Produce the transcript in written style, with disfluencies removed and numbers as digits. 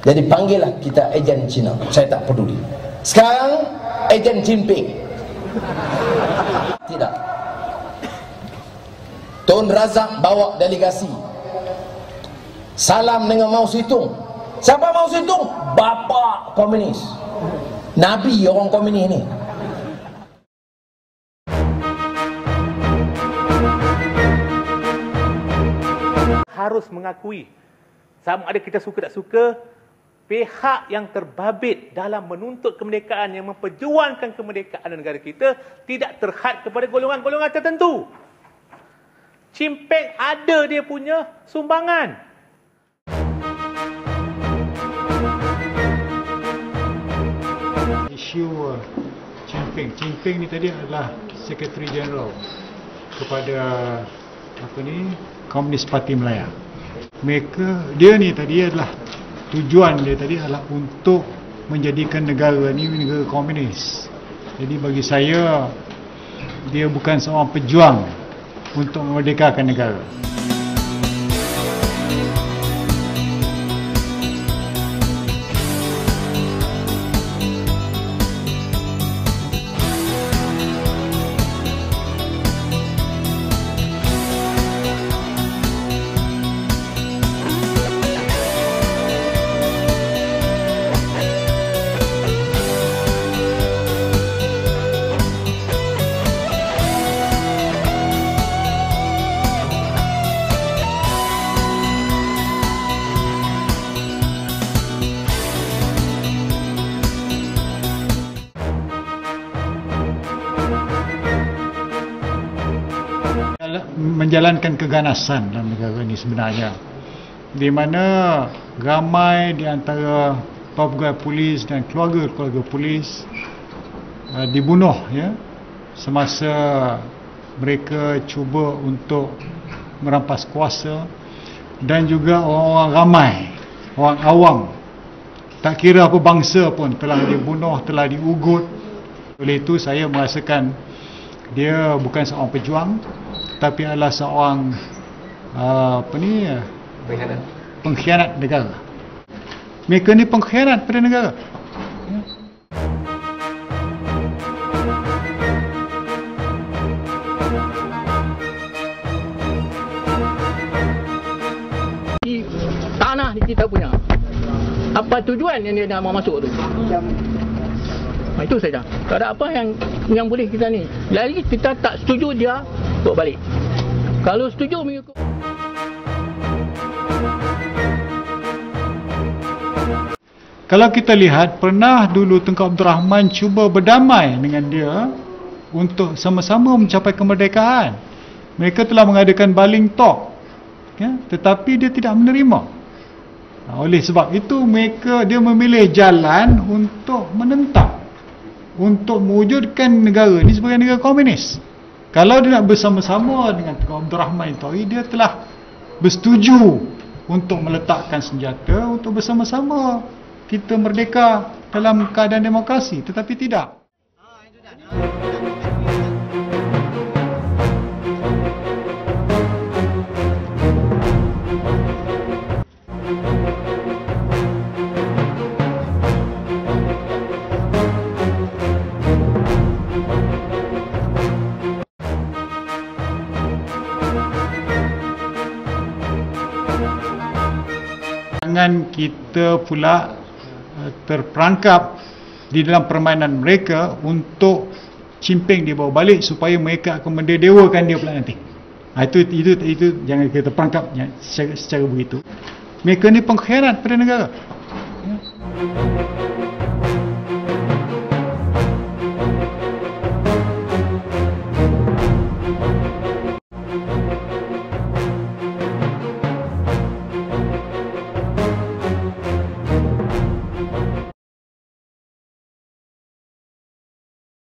Jadi panggillah kita ejen Cina, saya tak peduli. Sekarang ejen Jinping. Tidak. Tun Razak bawa delegasi. Salam dengan Mao Zedong. Siapa Mao Zedong? Bapa komunis. Nabi orang komunis ni. Harus mengakui, sama ada kita suka tak suka, pihak yang terbabit dalam menuntut kemerdekaan, yang memperjuangkan kemerdekaan negara kita, tidak terhad kepada golongan-golongan tertentu. Jinping ada dia punya sumbangan. Isu Jinping ni tadi adalah Sekretari Jeneral kepada Komunis Parti Melayu. Dia ni tadi adalah tujuan dia tadi adalah untuk menjadikan negara ni negara komunis. Jadi bagi saya dia bukan seorang pejuang untuk memerdekakan negara. Menjalankan keganasan dalam negara ini sebenarnya, di mana ramai di antara pegawai polis dan keluarga-keluarga polis dibunuh semasa mereka cuba untuk merampas kuasa, dan juga orang-orang ramai, orang awam, tak kira apa bangsa pun telah dibunuh, telah diugut. Oleh itu saya merasakan dia bukan seorang pejuang, tapi adalah seorang pengkhianat negara. Mereka ni pengkhianat pada negara. Tanah ni kita punya. Apa tujuan yang dia nak masuk tu? Itu saja. Tak ada apa yang boleh kita ni. Lagi kita tak setuju dia bawa balik. Kalau setuju mengikut. Kalau kita lihat, pernah dulu Tengku Abdul Rahman cuba berdamai dengan dia untuk sama-sama mencapai kemerdekaan. Mereka telah mengadakan baling talk, tetapi dia tidak menerima. Oleh sebab itu dia memilih jalan untuk menentang, untuk mewujudkan negara ini sebagai negara komunis. Kalau dia nak bersama-sama dengan Tengku Abdul Rahman itu, dia telah bersetuju untuk meletakkan senjata untuk bersama-sama kita merdeka dalam keadaan demokrasi, tetapi tidak. Jangan kita pula terperangkap di dalam permainan mereka untuk Jinping dibawa balik supaya mereka akan mendewakan dia pula nanti. Itu jangan kita terperangkap secara begitu. Mereka ni pengkhianat pada negara.